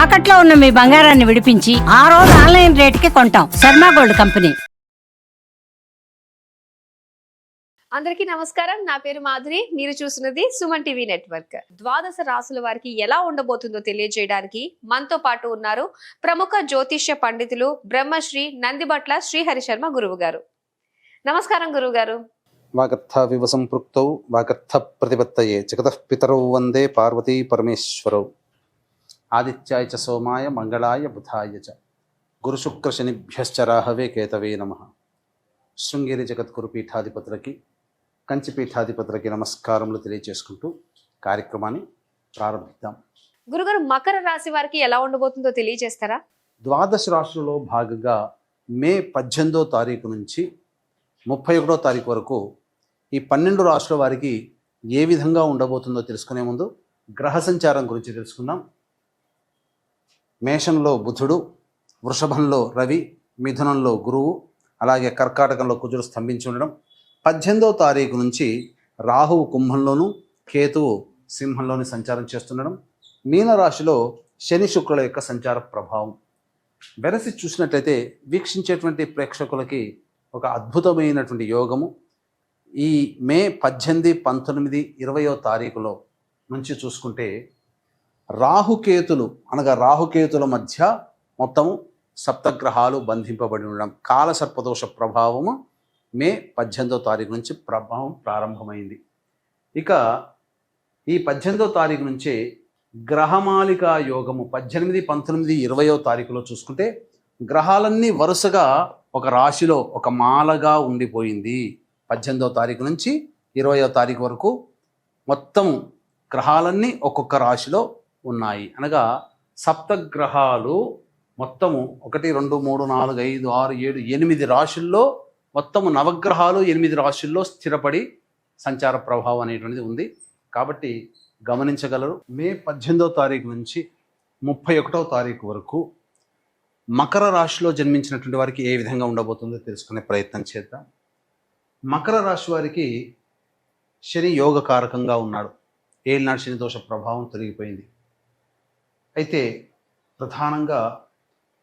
తాకట్లో ఉన్న మీ బంగారాన్ని విడిపించి ఆ రోజు ఆన్లైన్ రేటుకి కొంటాం. Sharma gold company. అందరికీ నమస్కారం. నా పేరు మాధురి. మీరు చూస్తున్నది సుమన్ టీవీ నెట్వర్క్. ద్వాదశ రాసుల వారికి ఎలా ఉండబోతుందో తెలియజేయడానికి మనతో పాటు ఉన్నారు ప్రముఖ జ్యోతిష్య పండితులు బ్రహ్మశ్రీ నందిబట్ల శ్రీహరి శర్మ గురువు గారు. నమస్కారం గురువు గారు. వాగర్థ వివ సంపృక్తౌ వాగర్థ ప్రతిపత్తయే జగతః పితరౌ వందే పార్వతీ పరమేశ్వరౌ. ఆదిత్యాయ చ సోమాయ మంగళాయ బుధాయ చ గురుశుక్ర శనిభ్యశ్చ రాహవే కేతవే నమః. శృంగేరి జగద్గురు పీఠాధిపతులకి, కంచి పీఠాధిపతులకి నమస్కారములు తెలియజేసుకుంటూ కార్యక్రమాన్ని ప్రారంభిద్దాం. గురుగారు, మకర రాశి వారికి ఎలా ఉండబోతుందో తెలియజేస్తారా? ద్వాదశ రాశులలో భాగంగా మే 18వ తారీఖు నుంచి 31వ తారీఖు వరకు ఈ 12 రాశుల వారికి ఏ విధంగా ఉండబోతుందో తెలుసుకునే ముందు గ్రహ సంచారం గురించి తెలుసుకుందాం. మేషంలో బుధుడు, వృషభంలో రవి, మిథునంలో గురువు, అలాగే కర్కాటకంలో కుజుడు స్తంభించి ఉండడం. 18వ తారీఖు నుంచి రాహువు కుంభంలోను, కేతువు సింహంలోని సంచారం చేస్తుండడం. మీనరాశిలో శని శుక్రుల యొక్క సంచార ప్రభావం వెరసి చూసినట్లయితే వీక్షించేటువంటి ప్రేక్షకులకి ఒక అద్భుతమైనటువంటి యోగము ఈ మే 18, 19, 20వ తారీఖులో నుంచి చూసుకుంటే రాహుకేతుల మధ్య మొత్తము సప్తగ్రహాలు బంధింపబడి ఉండడం, కాలసర్పదోష ప్రభావము మే 18వ తారీఖు నుంచి ప్రభావం ప్రారంభమైంది. ఇక ఈ 18వ తారీఖు నుంచే గ్రహమాలికా యోగము 18, 19, 20వ తారీఖులో చూసుకుంటే గ్రహాలన్నీ వరుసగా ఒక రాశిలో ఒక మాలగా ఉండిపోయింది. 18వ తారీఖు నుంచి 20వ తారీఖు వరకు మొత్తం గ్రహాలన్నీ ఒక్కొక్క రాశిలో ఉన్నాయి. అనగా సప్తగ్రహాలు మొత్తము 1, 2, 3, 4, 5, 6, 7, 8 రాశుల్లో మొత్తము నవగ్రహాలు 8 రాశుల్లో స్థిరపడి సంచార ప్రభావం అనేటువంటిది ఉంది. కాబట్టి గమనించగలరు. మే 18వ తారీఖు నుంచి 31వ తారీఖు వరకు మకర రాశిలో జన్మించినటువంటి వారికి ఏ విధంగా ఉండబోతుందో తెలుసుకునే ప్రయత్నం చేద్దాం. మకర రాశి వారికి శని యోగకారకంగా ఉన్నాడు. ఏలినాడు శని దోష ప్రభావం తొలగిపోయింది. అయితే ప్రధానంగా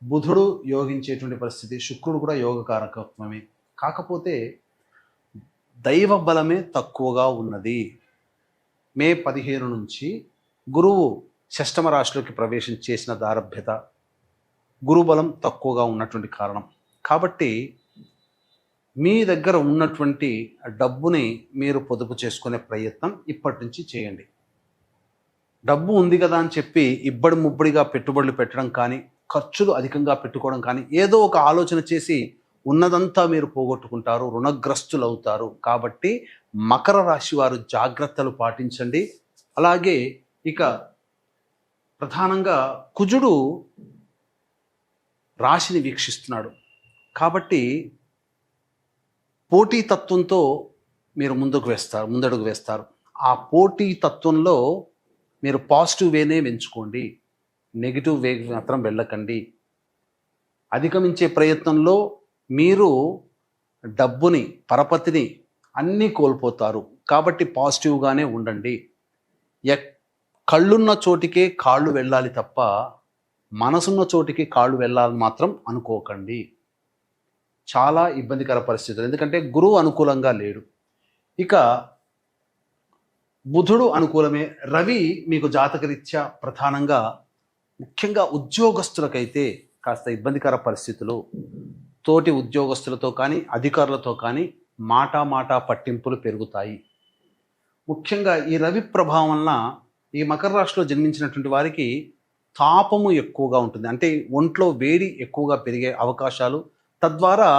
బుధుడు యోగించేటువంటి పరిస్థితి, శుక్రుడు కూడా యోగకారకత్వమే. కాకపోతే దైవ బలమే తక్కువగా ఉన్నది. మే 15 నుంచి గురువు షష్టమ రాశిలోకి ప్రవేశం చేసిన దారభ్యత, గురుబలం తక్కువగా ఉన్నటువంటి కారణం. కాబట్టి మీ దగ్గర ఉన్నటువంటి డబ్బుని మీరు పొదుపు చేసుకునే ప్రయత్నం ఇప్పటి నుంచి చేయండి. డబ్బు ఉంది కదా అని చెప్పి ఇబ్బడి ముబ్బడిగా పెట్టుబడులు పెట్టడం కానీ, ఖర్చులు అధికంగా పెట్టుకోవడం కానీ, ఏదో ఒక ఆలోచన చేసి ఉన్నదంతా మీరు పోగొట్టుకుంటారు, రుణగ్రస్తులు అవుతారు. కాబట్టి మకర రాశి వారు జాగ్రత్తలు పాటించండి. అలాగే ఇక ప్రధానంగా కుజుడు రాశిని వీక్షిస్తున్నాడు. కాబట్టి పోటీతత్వంతో మీరు ముందడుగు వేస్తారు. ఆ పోటీతత్వంలో మీరు పాజిటివ్ వేనే ఎంచుకోండి, నెగిటివ్ వే మాత్రం వెళ్ళకండి. అధిగమించే ప్రయత్నంలో మీరు డబ్బుని, పరపతిని అన్నీ కోల్పోతారు. కాబట్టి పాజిటివ్గానే ఉండండి. కళ్ళున్న చోటికే కాళ్ళు వెళ్ళాలి తప్ప మనసున్న చోటికి కాళ్ళు వెళ్ళాలని మాత్రం అనుకోకండి. చాలా ఇబ్బందికర పరిస్థితులు. ఎందుకంటే గురువు అనుకూలంగా లేడు. ఇక బుధుడు అనుకూలమే. రవి మీకు జాతకరీత్యా ప్రధానంగా ముఖ్యంగా ఉద్యోగస్తులకైతే కాస్త ఇబ్బందికర పరిస్థితులు, తోటి ఉద్యోగస్తులతో కానీ అధికారులతో కానీ మాట పట్టింపులు పెరుగుతాయి. ముఖ్యంగా ఈ రవి ప్రభావం వలన ఈ మకర రాశిలో జన్మించినటువంటి వారికి తాపము ఎక్కువగా ఉంటుంది. అంటే ఒంట్లో వేడి ఎక్కువగా పెరిగే అవకాశాలు, తద్వారా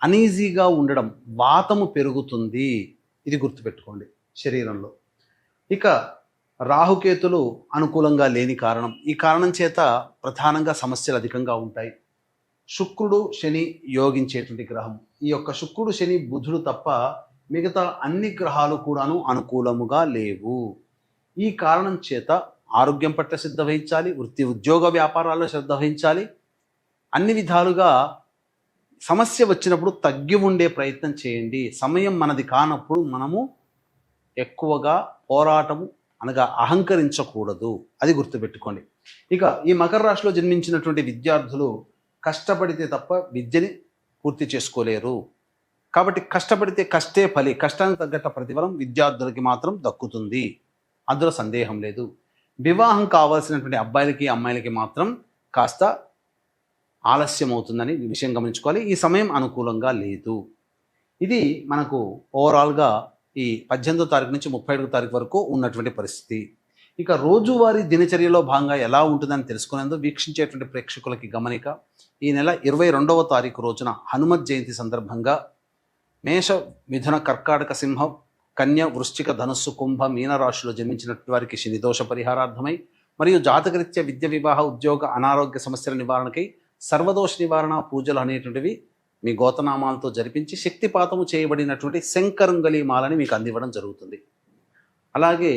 అనీజీగా ఉండడం, వాతము పెరుగుతుంది. ఇది గుర్తుపెట్టుకోండి శరీరంలో. ఇక రాహుకేతులు అనుకూలంగా లేని కారణం, ఈ కారణం చేత ప్రధానంగా సమస్యలు అధికంగా ఉంటాయి. శుక్రుడు శని యోగించేటువంటి గ్రహం. ఈ యొక్క శుక్రుడు శని బుధుడు తప్ప మిగతా అన్ని గ్రహాలు కూడాను అనుకూలముగా లేవు. ఈ కారణం చేత ఆరోగ్యం పట్ల శ్రద్ధ వహించాలి, వృత్తి ఉద్యోగ వ్యాపారాల్లో శ్రద్ధ వహించాలి. అన్ని విధాలుగా సమస్య వచ్చినప్పుడు తగ్గి ఉండే ప్రయత్నం చేయండి. సమయం మనది కానప్పుడు మనము ఎక్కువగా పోరాటము అనగా అహంకరించకూడదు, అది గుర్తుపెట్టుకోండి. ఇక ఈ మకర రాశిలో జన్మించినటువంటి విద్యార్థులు కష్టపడితే తప్ప విద్యని పూర్తి చేసుకోలేరు. కాబట్టి కష్టపడితే కష్టే ఫలి, కష్టానికి తగ్గట్ట ప్రతిఫలం విద్యార్థులకి మాత్రం దక్కుతుంది, అందులో సందేహం లేదు. వివాహం కావాల్సినటువంటి అబ్బాయిలకి అమ్మాయిలకి మాత్రం కాస్త ఆలస్యం అవుతుందని ఈ విషయం గమనించుకోవాలి. ఈ సమయం అనుకూలంగా లేదు. ఇది మనకు ఓవరాల్గా ఈ 18వ తారీఖు నుంచి 31వ తారీఖు వరకు ఉన్నటువంటి పరిస్థితి. ఇక రోజువారీ దినచర్యలో భాగంగా ఎలా ఉంటుందని తెలుసుకునేందుకు వీక్షించేటువంటి ప్రేక్షకులకి గమనిక. ఈ నెల 22వ తారీఖు రోజున హనుమత్ జయంతి సందర్భంగా మేష, మిథున, కర్కాటక, సింహ, కన్య, వృశ్చిక, ధనుస్సు, కుంభ, మీన రాశిలో జన్మించినటువంటి వారికి శనిదోష పరిహారార్థమై మరియు జాతకరీత్యా విద్య, వివాహ, ఉద్యోగ, అనారోగ్య సమస్యల నివారణకై సర్వదోష నివారణ పూజలు అనేటువంటివి మీ గోతనామాలతో జరిపించి శక్తిపాతము చేయబడినటువంటి శంకరుంగలి మాలని మీకు అందివ్వడం జరుగుతుంది. అలాగే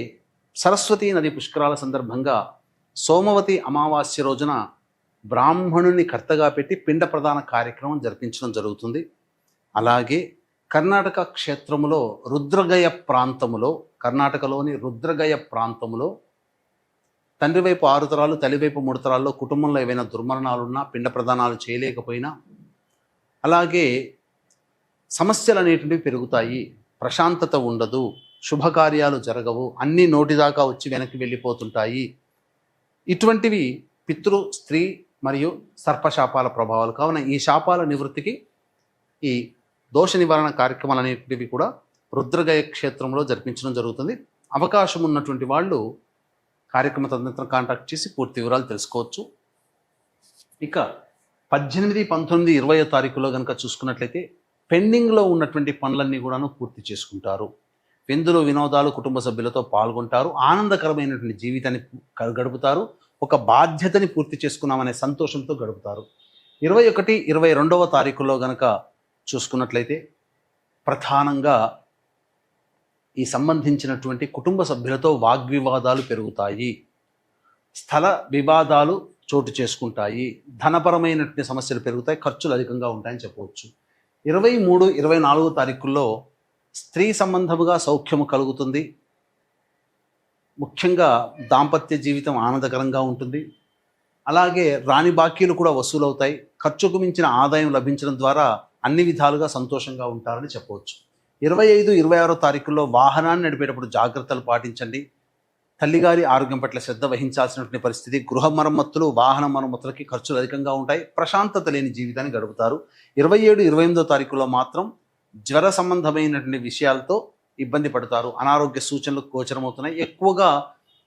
సరస్వతీ నది పుష్కరాల సందర్భంగా సోమవతి అమావాస్య రోజున బ్రాహ్మణుని కర్తగా పెట్టి పిండ ప్రదాన కార్యక్రమం జరిపించడం జరుగుతుంది. అలాగే కర్ణాటక క్షేత్రములో రుద్రగయ ప్రాంతములో, కర్ణాటకలోని రుద్రగయ ప్రాంతములో తండ్రి వైపు 6 తరాలు, తల్లి వైపు 3 తరాల్లో కుటుంబంలో ఏవైనా దుర్మరణాలున్నా, పిండ ప్రదానాలు చేయలేకపోయినా, అలాగే సమస్యలు అనేటువంటివి పెరుగుతాయి, ప్రశాంతత ఉండదు, శుభకార్యాలు జరగవు, అన్నీ నోటిదాకా వచ్చి వెనక్కి వెళ్ళిపోతుంటాయి. ఇటువంటివి పితృ, స్త్రీ మరియు సర్పశాపాల ప్రభావాలు. కావున ఈ శాపాల నివృత్తికి ఈ దోష నివారణ కార్యక్రమాలు అనేటివి కూడా రుద్రగయ క్షేత్రంలో జరిపించడం జరుగుతుంది. అవకాశం ఉన్నటువంటి వాళ్ళు కార్యక్రమ తదనంతరం కాంటాక్ట్ చేసి పూర్తి వివరాలు తెలుసుకోవచ్చు. ఇక 18, 19, 20వ తారీఖులో కనుక చూసుకున్నట్లయితే పెండింగ్లో ఉన్నటువంటి పనులన్నీ కూడాను పూర్తి చేసుకుంటారు. విందులు, వినోదాలు, కుటుంబ సభ్యులతో పాల్గొంటారు, ఆనందకరమైనటువంటి జీవితాన్ని గడుపుతారు, ఒక బాధ్యతని పూర్తి చేసుకున్నామనే సంతోషంతో గడుపుతారు. 21, 22వ తారీఖులో కనుక చూసుకున్నట్లయితే ప్రధానంగా ఈ సంబంధించినటువంటి కుటుంబ సభ్యులతో వాగ్వివాదాలు పెరుగుతాయి, స్థల వివాదాలు చోటు చేసుకుంటాయి, ధనపరమైనటువంటి సమస్యలు పెరుగుతాయి, ఖర్చులు అధికంగా ఉంటాయని చెప్పవచ్చు. 23, 24 తారీఖుల్లో స్త్రీ సంబంధముగా సౌఖ్యము కలుగుతుంది. ముఖ్యంగా దాంపత్య జీవితం ఆనందకరంగా ఉంటుంది. అలాగే రాని బాకీలు కూడా వసూలవుతాయి. ఖర్చుకు మించిన ఆదాయం లభించడం ద్వారా అన్ని విధాలుగా సంతోషంగా ఉంటారని చెప్పవచ్చు. 25, 26 తారీఖుల్లో వాహనాన్ని నడిపేటప్పుడు జాగ్రత్తలు పాటించండి. తల్లిగారి ఆరోగ్యం పట్ల శ్రద్ధ వహించాల్సినటువంటి పరిస్థితి. గృహ మరమ్మతులు, వాహన మరమ్మతులకి ఖర్చులు అధికంగా ఉంటాయి. ప్రశాంతత లేని జీవితాన్ని గడుపుతారు. 27, 28వ తారీఖులో మాత్రం జ్వర సంబంధమైనటువంటి విషయాలతో ఇబ్బంది పడతారు. అనారోగ్య సూచనలు గోచరమవుతున్నాయి. ఎక్కువగా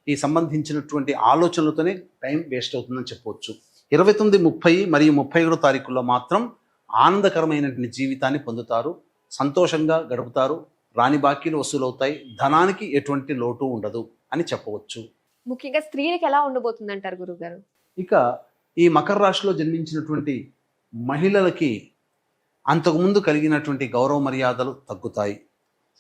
ఈ సంబంధించినటువంటి ఆలోచనలతోనే టైం వేస్ట్ అవుతుందని చెప్పవచ్చు. 29, 30 మరియు 31 తారీఖుల్లో మాత్రం ఆనందకరమైనటువంటి జీవితాన్ని పొందుతారు, సంతోషంగా గడుపుతారు, రాని బాకీలు వసూలవుతాయి, ధనానికి ఎటువంటి లోటు ఉండదు అని చెప్పవచ్చు. ముఖ్యంగా స్త్రీలకు ఎలా ఉండబోతుంది అంటారు గురుగారు? ఇక ఈ మకర రాశిలో జన్మించినటువంటి మహిళలకి అంతకుముందు కలిగినటువంటి గౌరవ మర్యాదలు తగ్గుతాయి.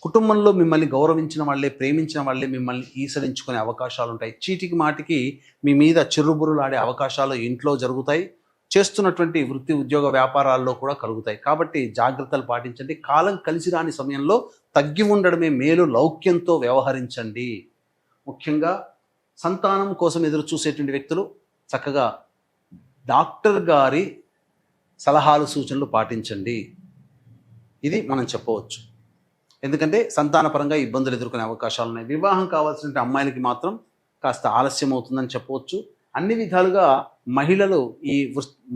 కుటుంబంలో మిమ్మల్ని గౌరవించిన వాళ్ళే, ప్రేమించిన వాళ్ళే మిమ్మల్ని ఈసరించుకునే అవకాశాలు ఉంటాయి. చీటికి మాటికి మీ మీద చిర్రుబురులాడే అవకాశాలు ఇంట్లో జరుగుతాయి. చేస్తున్నటువంటి వృత్తి, ఉద్యోగ, వ్యాపారాల్లో కూడా కలుగుతాయి. కాబట్టి జాగ్రత్తలు పాటించండి. కాలం కలిసి రాని సమయంలో తగ్గి ఉండడమే మేలు. లౌక్యంతో వ్యవహరించండి. ముఖ్యంగా సంతానం కోసం ఎదురు చూసేటువంటి వ్యక్తులు చక్కగా డాక్టర్ గారి సలహాలు, సూచనలు పాటించండి. ఇది మనం చెప్పవచ్చు. ఎందుకంటే సంతానపరంగా ఇబ్బందులు ఎదుర్కొనే అవకాశాలు ఉన్నాయి. వివాహం కావాల్సిన అమ్మాయిలకి మాత్రం కాస్త ఆలస్యం అవుతుందని చెప్పవచ్చు. అన్ని విధాలుగా మహిళలు, ఈ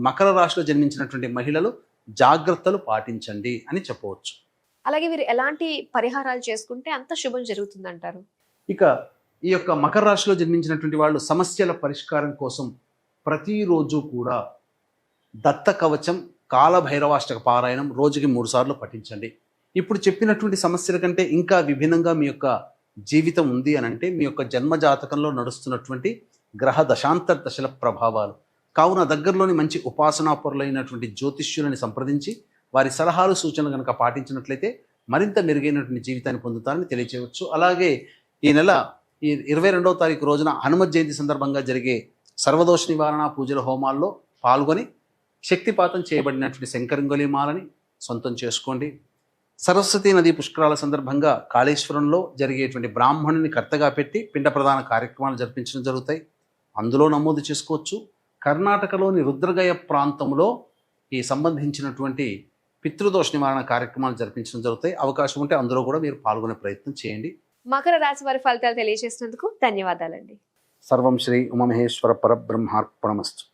మకర రాశిలో జన్మించినటువంటి మహిళలు జాగ్రత్తలు పాటించండి అని చెప్పవచ్చు. అలాగే వీరు ఎలాంటి పరిహారాలు చేసుకుంటే అంత శుభం జరుగుతుందంటారు? ఇక ఈ యొక్క మకర రాశిలో జన్మించినటువంటి వాళ్ళు సమస్యల పరిష్కారం కోసం ప్రతిరోజు కూడా దత్త కవచం, కాలభైరవాష్టక పారాయణం రోజుకి 3 సార్లు పఠించండి. ఇప్పుడు చెప్పినటువంటి సమస్యల కంటే ఇంకా విభిన్నంగా మీ యొక్క జీవితం ఉంది అని అంటే మీ యొక్క జన్మజాతకంలో నడుస్తున్నటువంటి గ్రహ దశాంతర దశల ప్రభావాలు. కావున దగ్గరలోని మంచి ఉపాసనాపరులైనటువంటి జ్యోతిష్యులని సంప్రదించి వారి సలహాలు, సూచనలు కనుక పాటించినట్లయితే మరింత మెరుగైనటువంటి జీవితాన్ని పొందుతారని తెలియచేయవచ్చు. అలాగే ఈ నెల 22వ తారీఖు రోజున హనుమత్ జయంతి సందర్భంగా జరిగే సర్వదోష నివారణ పూజల హోమాల్లో పాల్గొని శక్తిపాతం చేయబడినటువంటి శంకరంగోలి మాలని సొంతం చేసుకోండి. సరస్వతీ నదీ పుష్కరాల సందర్భంగా కాళేశ్వరంలో జరిగేటువంటి బ్రాహ్మణుని కర్తగా పెట్టి పిండ ప్రదాన కార్యక్రమాలు జరిపించడం జరుగుతాయి. అందులో నమోదు చేసుకోవచ్చు. కర్ణాటకలోని రుద్రగయ ప్రాంతంలో ఈ సంబంధించినటువంటి పితృదోష నివారణ కార్యక్రమాలు జరిపించడం జరుగుతాయి. అవకాశం ఉంటే అందులో కూడా మీరు పాల్గొనే ప్రయత్నం చేయండి. మకర రాశి వారి ఫలితాలు తెలియజేసినందుకు ధన్యవాదాలండి. సర్వం శ్రీ ఉమామహేశ్వర పరబ్రహ్మార్పణమస్తు.